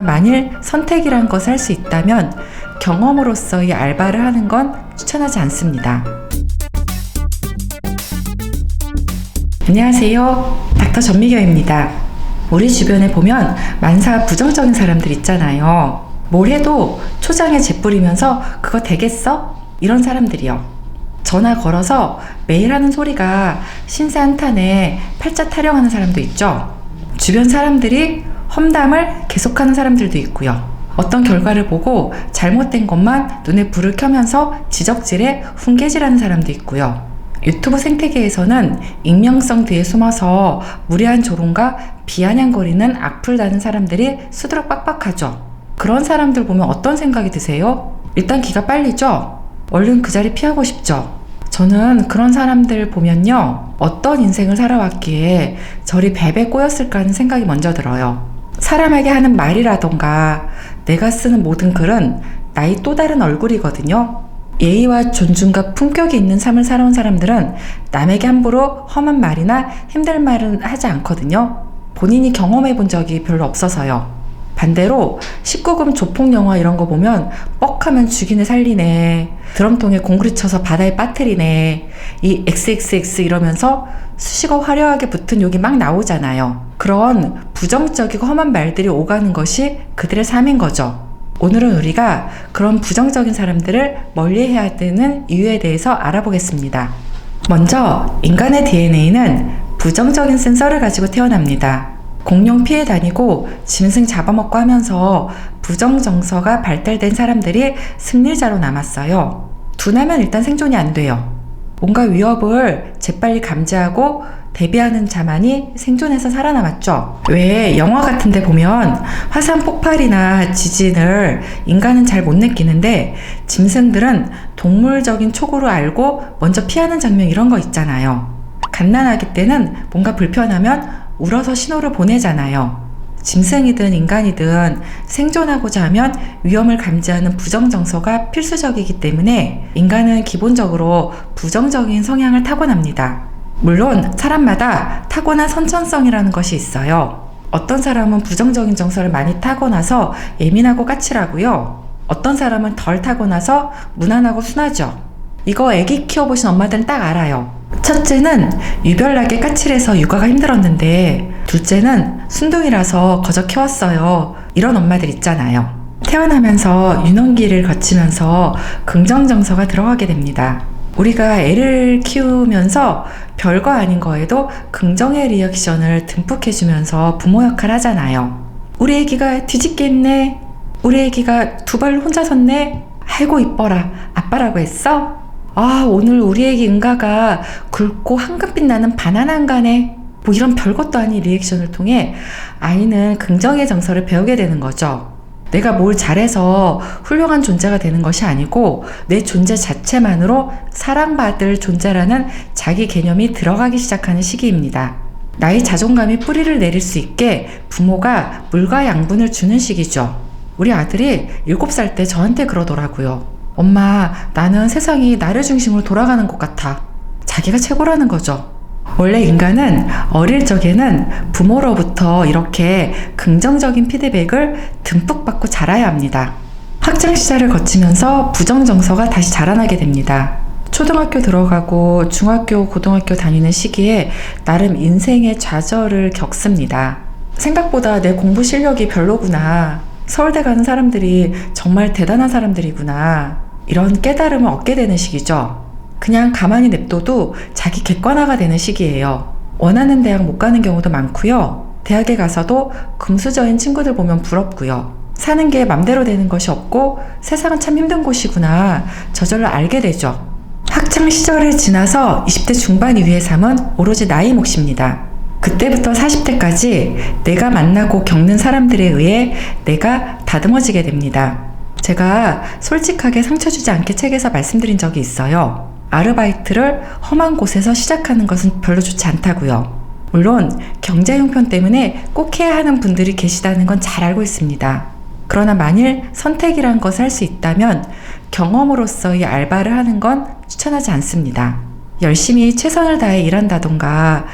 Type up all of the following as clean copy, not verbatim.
만일 선택이란 것을 할 수 있다면 경험으로서의 알바를 하는 건 추천하지 않습니다. 안녕하세요. 닥터 전미경입니다. 우리 주변에 보면 만사 부정적인 사람들 있잖아요. 뭘 해도 초장에 재 뿌리면서 그거 되겠어? 이런 사람들이요. 전화 걸어서 매일 하는 소리가 신세 한탄에 팔자 타령하는 사람도 있죠. 주변 사람들이 험담을 계속하는 사람들도 있고요. 어떤 결과를 보고 잘못된 것만 눈에 불을 켜면서 지적질에 훈계질하는 사람도 있고요. 유튜브 생태계에서는 익명성 뒤에 숨어서 무례한 조롱과 비아냥거리는 악플 다는 사람들이 수두룩 빡빡하죠. 그런 사람들 보면 어떤 생각이 드세요? 일단 기가 빨리죠? 얼른 그 자리 피하고 싶죠? 저는 그런 사람들 보면요, 어떤 인생을 살아왔기에 저리 뱀에 꼬였을까 하는 생각이 먼저 들어요. 사람에게 하는 말이라던가 내가 쓰는 모든 글은 나의 또 다른 얼굴이거든요. 예의와 존중과 품격이 있는 삶을 살아온 사람들은 남에게 함부로 험한 말이나 힘든 말은 하지 않거든요. 본인이 경험해 본 적이 별로 없어서요. 반대로 19금 조폭 영화 이런 거 보면 뻑하면 죽이네 살리네, 드럼통에 공구리 쳐서 바다에 빠뜨리네, 이 XXX 이러면서 수식어 화려하게 붙은 욕이 막 나오잖아요. 그런 부정적이고 험한 말들이 오가는 것이 그들의 삶인 거죠. 오늘은 우리가 그런 부정적인 사람들을 멀리해야 되는 이유에 대해서 알아보겠습니다. 먼저 인간의 DNA는 부정적인 센서를 가지고 태어납니다. 공룡 피해 다니고 짐승 잡아먹고 하면서 부정정서가 발달된 사람들이 승리자로 남았어요. 둔하면 일단 생존이 안 돼요. 뭔가 위협을 재빨리 감지하고 대비하는 자만이 생존해서 살아남았죠. 왜 영화 같은 데 보면 화산 폭발이나 지진을 인간은 잘 못 느끼는데 짐승들은 동물적인 촉으로 알고 먼저 피하는 장면 이런 거 있잖아요. 갓난아기 때는 뭔가 불편하면 울어서 신호를 보내잖아요. 짐승이든 인간이든 생존하고자 하면 위험을 감지하는 부정정서가 필수적이기 때문에 인간은 기본적으로 부정적인 성향을 타고납니다. 물론 사람마다 타고난 선천성이라는 것이 있어요. 어떤 사람은 부정적인 정서를 많이 타고나서 예민하고 까칠하고요. 어떤 사람은 덜 타고나서 무난하고 순하죠. 이거 애기 키워보신 엄마들은 딱 알아요. 첫째는 유별나게 까칠해서 육아가 힘들었는데 둘째는 순둥이라서 거저 키웠어요. 이런 엄마들 있잖아요. 태어나면서 유년기를 거치면서 긍정정서가 들어가게 됩니다. 우리가 애를 키우면서 별거 아닌 거에도 긍정의 리액션을 듬뿍 해주면서 부모 역할 하잖아요. 우리 애기가 뒤집겠네, 우리 애기가 두 발로 혼자 섰네, 아이고 이뻐라, 아빠라고 했어? 아, 오늘 우리 애기 은가가 굵고 황금빛 나는 바나나 은가네, 뭐 이런 별것도 아닌 리액션을 통해 아이는 긍정의 정서를 배우게 되는 거죠. 내가 뭘 잘해서 훌륭한 존재가 되는 것이 아니고 내 존재 자체만으로 사랑받을 존재라는 자기 개념이 들어가기 시작하는 시기입니다. 나의 자존감이 뿌리를 내릴 수 있게 부모가 물과 양분을 주는 시기죠. 우리 아들이 7살 때 저한테 그러더라고요. 엄마, 나는 세상이 나를 중심으로 돌아가는 것 같아. 자기가 최고라는 거죠. 원래 인간은 어릴 적에는 부모로부터 이렇게 긍정적인 피드백을 듬뿍 받고 자라야 합니다. 학창 시절을 거치면서 부정정서가 다시 자라나게 됩니다. 초등학교 들어가고 중학교, 고등학교 다니는 시기에 나름 인생의 좌절을 겪습니다. 생각보다 내 공부 실력이 별로구나. 서울대 가는 사람들이 정말 대단한 사람들이구나. 이런 깨달음을 얻게 되는 시기죠. 그냥 가만히 냅둬도 자기 객관화가 되는 시기예요. 원하는 대학 못 가는 경우도 많고요. 대학에 가서도 금수저인 친구들 보면 부럽고요. 사는 게 맘대로 되는 것이 없고 세상은 참 힘든 곳이구나, 저절로 알게 되죠. 학창 시절을 지나서 20대 중반 이후의 삶은 오로지 나의 몫입니다. 그때부터 40대까지 내가 만나고 겪는 사람들에 의해 내가 다듬어지게 됩니다. 제가 솔직하게 상처 주지 않게 책에서 말씀드린 적이 있어요. 아르바이트를 험한 곳에서 시작하는 것은 별로 좋지 않다고요. 물론 경제 형편 때문에 꼭 해야 하는 분들이 계시다는 건 잘 알고 있습니다. 그러나 만일 선택이란 것을 할 수 있다면 경험으로서의 알바를 하는 건 추천하지 않습니다. 열심히 최선을 다해 일한다던가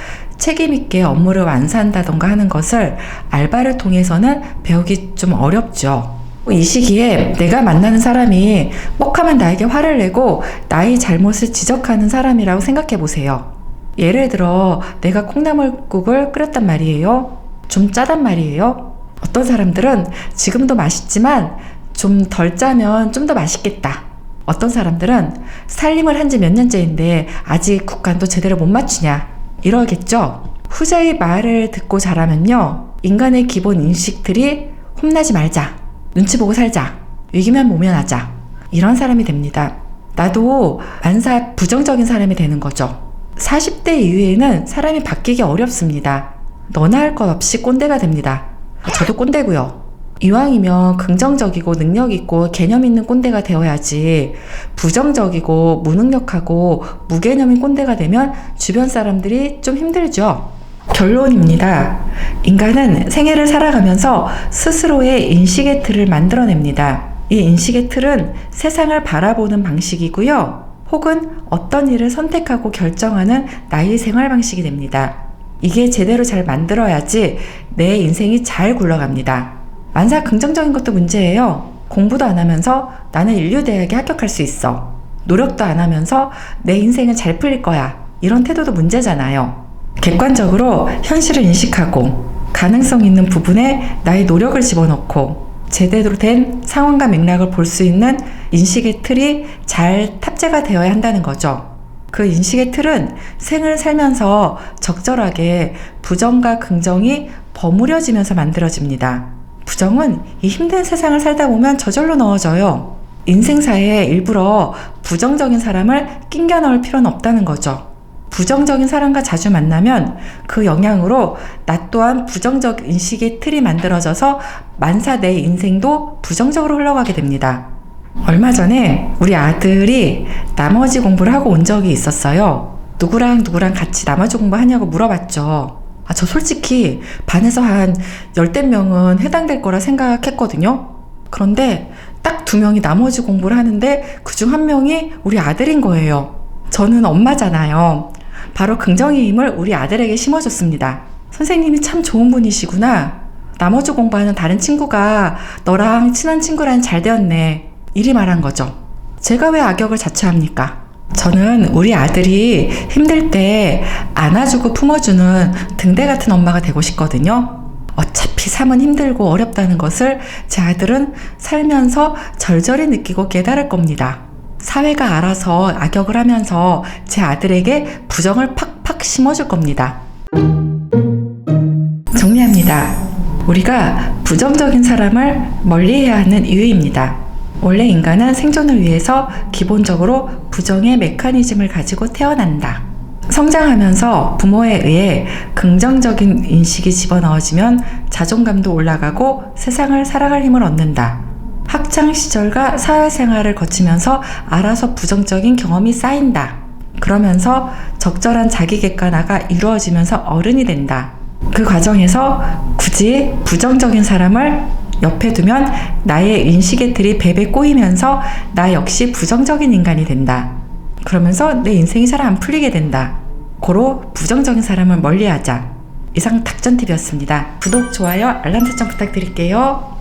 책임있게 업무를 완수한다던가 하는 것을 알바를 통해서는 배우기 좀 어렵죠. 이 시기에 내가 만나는 사람이 뻑하면 나에게 화를 내고 나의 잘못을 지적하는 사람이라고 생각해 보세요. 예를 들어 내가 콩나물국을 끓였단 말이에요. 좀 짜단 말이에요. 어떤 사람들은 지금도 맛있지만 좀 덜 짜면 좀 더 맛있겠다. 어떤 사람들은 살림을 한 지 몇 년째인데 아직 국간도 제대로 못 맞추냐 이러겠죠. 후자의 말을 듣고 자라면요, 인간의 기본 인식들이 혼나지 말자, 눈치 보고 살자, 위기면 모면하자, 이런 사람이 됩니다. 나도 만사 부정적인 사람이 되는 거죠. 40대 이후에는 사람이 바뀌기 어렵습니다. 너나 할 것 없이 꼰대가 됩니다. 저도 꼰대고요. 이왕이면 긍정적이고 능력있고 개념있는 꼰대가 되어야지, 부정적이고 무능력하고 무개념인 꼰대가 되면 주변 사람들이 좀 힘들죠. 결론입니다. 인간은 생애를 살아가면서 스스로의 인식의 틀을 만들어냅니다. 이 인식의 틀은 세상을 바라보는 방식이고요. 혹은 어떤 일을 선택하고 결정하는 나의 생활 방식이 됩니다. 이게 제대로 잘 만들어야지 내 인생이 잘 굴러갑니다. 만사 긍정적인 것도 문제예요. 공부도 안 하면서 나는 인류대학에 합격할 수 있어. 노력도 안 하면서 내 인생은 잘 풀릴 거야. 이런 태도도 문제잖아요. 객관적으로 현실을 인식하고 가능성 있는 부분에 나의 노력을 집어넣고 제대로 된 상황과 맥락을 볼 수 있는 인식의 틀이 잘 탑재가 되어야 한다는 거죠. 그 인식의 틀은 생을 살면서 적절하게 부정과 긍정이 버무려지면서 만들어집니다. 부정은 이 힘든 세상을 살다 보면 저절로 넣어져요. 인생사에 일부러 부정적인 사람을 낑겨 넣을 필요는 없다는 거죠. 부정적인 사람과 자주 만나면 그 영향으로 나 또한 부정적 인식의 틀이 만들어져서 만사 내 인생도 부정적으로 흘러가게 됩니다. 얼마 전에 우리 아들이 나머지 공부를 하고 온 적이 있었어요. 누구랑 같이 나머지 공부하냐고 물어봤죠. 저 솔직히 반에서 한 10~100명은 해당될 거라 생각했거든요. 그런데 딱 2명이 나머지 공부를 하는데 그중 1명이 우리 아들인 거예요. 저는 엄마잖아요. 바로 긍정의 힘을 우리 아들에게 심어줬습니다. 선생님이 참 좋은 분이시구나. 나머지 공부하는 다른 친구가 너랑 친한 친구랑 잘 되었네. 이리 말한 거죠. 제가 왜 악역을 자처합니까? 저는 우리 아들이 힘들 때 안아주고 품어주는 등대 같은 엄마가 되고 싶거든요. 어차피 삶은 힘들고 어렵다는 것을 제 아들은 살면서 절절히 느끼고 깨달을 겁니다. 사회가 알아서 악역을 하면서 제 아들에게 부정을 팍팍 심어줄 겁니다. 정리합니다. 우리가 부정적인 사람을 멀리해야 하는 이유입니다. 원래 인간은 생존을 위해서 기본적으로 부정의 메커니즘을 가지고 태어난다. 성장하면서 부모에 의해 긍정적인 인식이 집어넣어지면 자존감도 올라가고 세상을 살아갈 힘을 얻는다. 학창시절과 사회생활을 거치면서 알아서 부정적인 경험이 쌓인다. 그러면서 적절한 자기 객관화가 이루어지면서 어른이 된다. 그 과정에서 굳이 부정적인 사람을 옆에 두면 나의 인식의 틀이 배배 꼬이면서 나 역시 부정적인 인간이 된다. 그러면서 내 인생이 잘 안 풀리게 된다. 고로 부정적인 사람을 멀리하자. 이상 닥전TV였습니다. 구독, 좋아요, 알람 설정 부탁드릴게요.